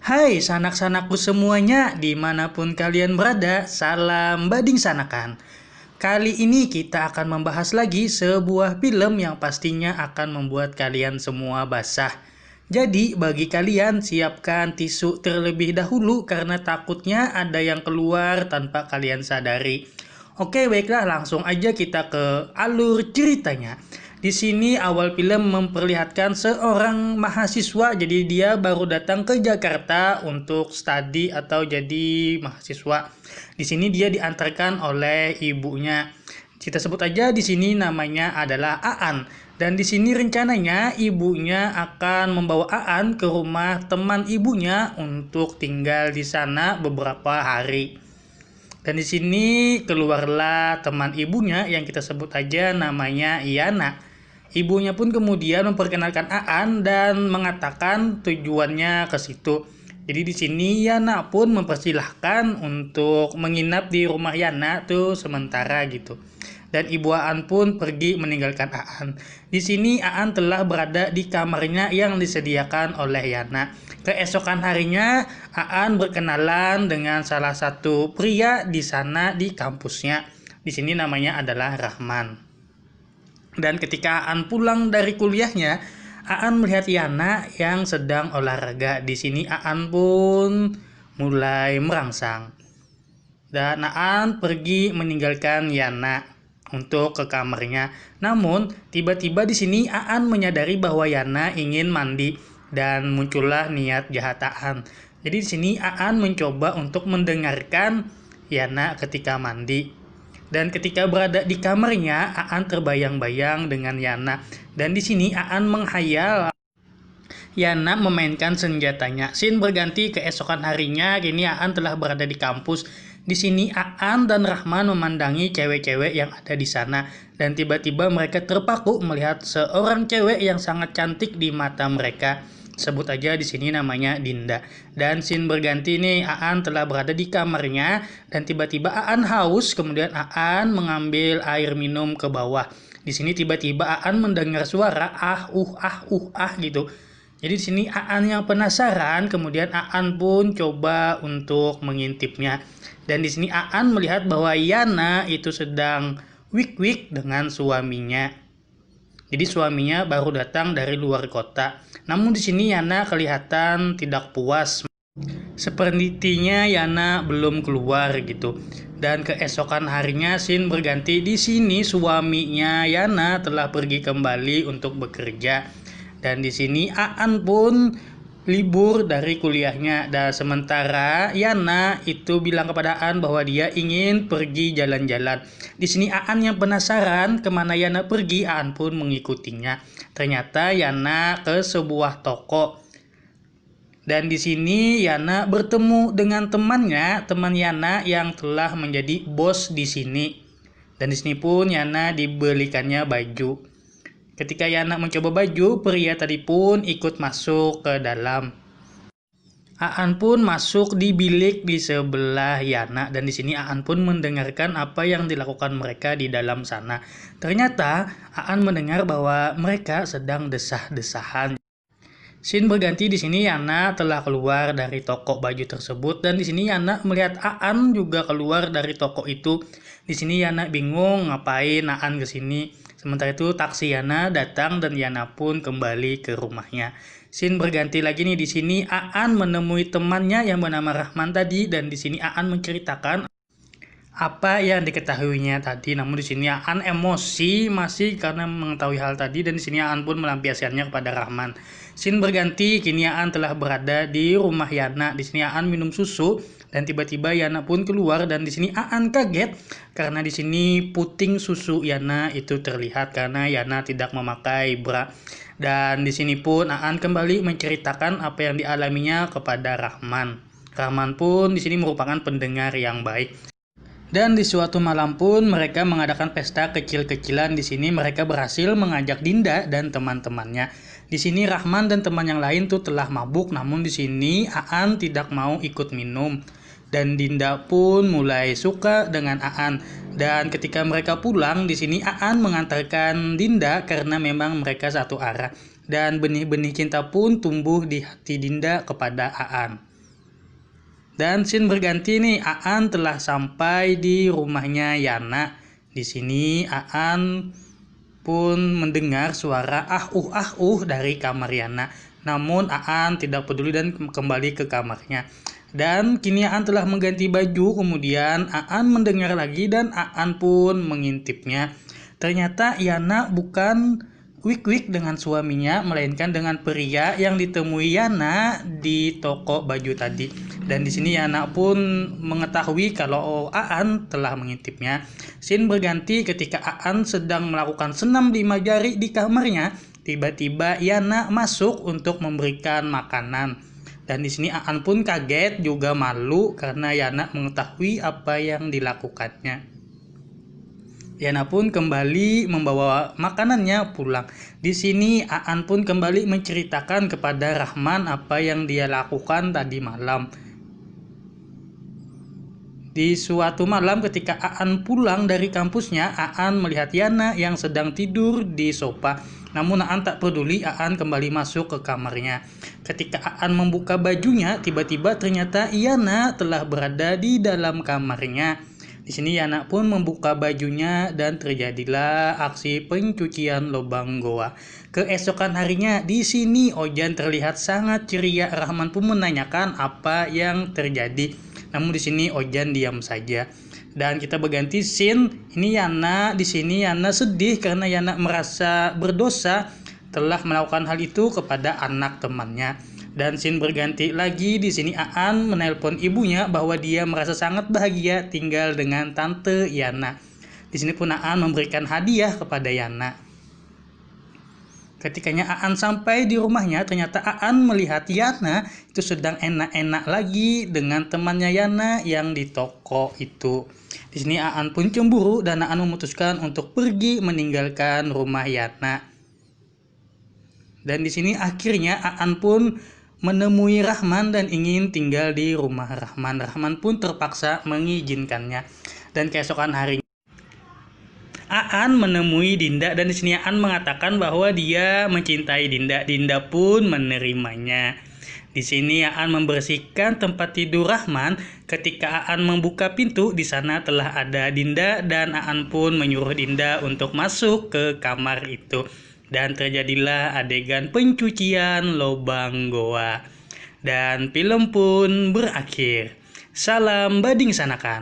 Hai sanak-sanakku semuanya, dimanapun kalian berada, salam bading sanakan. Kali ini kita akan membahas lagi sebuah film yang pastinya akan membuat kalian semua basah. Jadi bagi kalian siapkan tisu terlebih dahulu karena takutnya ada yang keluar tanpa kalian sadari. Oke, baiklah langsung aja kita ke alur ceritanya. Di sini awal film memperlihatkan seorang mahasiswa, jadi dia baru datang ke Jakarta untuk studi atau jadi mahasiswa. Di sini dia diantarkan oleh ibunya. Kita sebut aja di sini namanya adalah Aan. Dan di sini rencananya ibunya akan membawa Aan ke rumah teman ibunya untuk tinggal di sana beberapa hari. Dan di sini keluarlah teman ibunya yang kita sebut aja namanya Yana. Ibunya pun kemudian memperkenalkan Aan dan mengatakan tujuannya ke situ. Jadi di sini Yana pun mempersilahkan untuk menginap di rumah Yana tuh sementara gitu. Dan ibu Aan pun pergi meninggalkan Aan. Di sini Aan telah berada di kamarnya yang disediakan oleh Yana. Keesokan harinya Aan berkenalan dengan salah satu pria di sana di kampusnya. Di sini namanya adalah Rahman. Dan ketika Aan pulang dari kuliahnya, Aan melihat Yana yang sedang olahraga. Di sini Aan pun mulai merangsang. Dan Aan pergi meninggalkan Yana untuk ke kamarnya. Namun, tiba-tiba di sini Aan menyadari bahwa Yana ingin mandi dan muncullah niat jahat Aan. Jadi di sini Aan mencoba untuk mendengarkan Yana ketika mandi. Dan ketika berada di kamarnya, Aan terbayang-bayang dengan Yana. Dan di sini Aan menghayal Yana memainkan senjatanya. Scene berganti keesokan harinya, kini Aan telah berada di kampus. Di sini Aan dan Rahman memandangi cewek-cewek yang ada di sana. Dan tiba-tiba mereka terpaku melihat seorang cewek yang sangat cantik di mata mereka. Sebut aja di sini namanya Dinda. Dan scene berganti nih, Aan telah berada di kamarnya dan tiba-tiba Aan haus, kemudian Aan mengambil air minum ke bawah. Di sini tiba-tiba Aan mendengar suara gitu. Jadi di sini Aan yang penasaran, kemudian Aan pun coba untuk mengintipnya. Dan di sini Aan melihat bahwa Yana itu sedang wik-wik dengan suaminya. Jadi suaminya baru datang dari luar kota. Namun di sini Yana kelihatan tidak puas. Sepertinya Yana belum keluar gitu. Dan keesokan harinya scene berganti. Di sini suaminya Yana telah pergi kembali untuk bekerja. Dan di sini Aan pun libur dari kuliahnya. Dan sementara Yana itu bilang kepada Aan bahwa dia ingin pergi jalan-jalan. Di sini Aan yang penasaran kemana Yana pergi, Aan pun mengikutinya. Ternyata Yana ke sebuah toko. Dan di sini Yana bertemu dengan temannya, teman Yana yang telah menjadi bos di sini. Dan di sini pun Yana dibelikannya baju. Ketika Yana mencoba baju, pria tadi pun ikut masuk ke dalam. Aan pun masuk di bilik di sebelah Yana dan di sini Aan pun mendengarkan apa yang dilakukan mereka di dalam sana. Ternyata Aan mendengar bahwa mereka sedang desah-desahan. Scene berganti di sini Yana telah keluar dari toko baju tersebut dan di sini Yana melihat Aan juga keluar dari toko itu. Di sini Yana bingung ngapain Aan ke sini. Sementara itu taksi Yana datang dan Yana pun kembali ke rumahnya. Scene berganti lagi nih, di sini Aan menemui temannya yang bernama Rahman tadi dan di sini Aan menceritakan apa yang diketahuinya tadi. Namun di sini Aan emosi masih karena mengetahui hal tadi dan di sini Aan pun melampiaskannya kepada Rahman. Scene berganti, kini Aan telah berada di rumah Yana. Di sini Aan minum susu dan tiba-tiba Yana pun keluar dan di sini Aan kaget karena di sini puting susu Yana itu terlihat karena Yana tidak memakai bra. Dan di sini pun Aan kembali menceritakan apa yang dialaminya kepada Rahman. Rahman pun di sini merupakan pendengar yang baik. Dan di suatu malam pun mereka mengadakan pesta kecil-kecilan. Di sini mereka berhasil mengajak Dinda dan teman-temannya. Di sini Rahman dan teman yang lain tuh telah mabuk, namun di sini Aan tidak mau ikut minum. Dan Dinda pun mulai suka dengan Aan. Dan ketika mereka pulang, di sini Aan mengantarkan Dinda karena memang mereka satu arah. Dan benih-benih cinta pun tumbuh di hati Dinda kepada Aan. Dan scene berganti nih, Aan telah sampai di rumahnya Yana. Di sini Aan pun mendengar suara dari kamar Yana. Namun Aan tidak peduli dan kembali ke kamarnya. Dan kini Aan telah mengganti baju, kemudian Aan mendengar lagi dan Aan pun mengintipnya. Ternyata Yana bukan Wik-Wik dengan suaminya, melainkan dengan pria yang ditemui Yana di toko baju tadi. Dan di sini Yana pun mengetahui kalau Aan telah mengintipnya. Scene berganti ketika Aan sedang melakukan senam 5 jari di kamarnya. Tiba-tiba Yana masuk untuk memberikan makanan. Dan di sini Aan pun kaget juga malu karena Yana mengetahui apa yang dilakukannya. Yana pun kembali membawa makanannya pulang. Di sini Aan pun kembali menceritakan kepada Rahman apa yang dia lakukan tadi malam. Di suatu malam ketika Aan pulang dari kampusnya, Aan melihat Yana yang sedang tidur di sofa. Namun Aan tak peduli, Aan kembali masuk ke kamarnya. Ketika Aan membuka bajunya, tiba-tiba ternyata Yana telah berada di dalam kamarnya. Di sini Yana pun membuka bajunya dan terjadilah aksi pencucian lubang goa. Keesokan harinya di sini Ojan terlihat sangat ceria. Rahman pun menanyakan apa yang terjadi. Namun di sini Ojan diam saja. Dan kita berganti scene. Ini Yana, di sini Yana sedih karena Yana merasa berdosa telah melakukan hal itu kepada anak temannya. Dan scene berganti lagi, di sini Aan menelpon ibunya bahwa dia merasa sangat bahagia tinggal dengan tante Yana. Di sini pun Aan memberikan hadiah kepada Yana. Ketikanya Aan sampai di rumahnya, ternyata Aan melihat Yana itu sedang enak-enak lagi dengan temannya Yana yang di toko itu. Di sini Aan pun cemburu dan Aan memutuskan untuk pergi meninggalkan rumah Yana. Dan di sini akhirnya Aan pun menemui Rahman dan ingin tinggal di rumah Rahman. Rahman pun terpaksa mengizinkannya. Dan keesokan harinya Aan menemui Dinda dan di sini Aan mengatakan bahwa dia mencintai Dinda. Dinda pun menerimanya. Di sini Aan membersihkan tempat tidur Rahman. Ketika Aan membuka pintu, di sana telah ada Dinda dan Aan pun menyuruh Dinda untuk masuk ke kamar itu. Dan terjadilah adegan pencucian lubang goa. Dan film pun berakhir. Salam Bading Sanakan.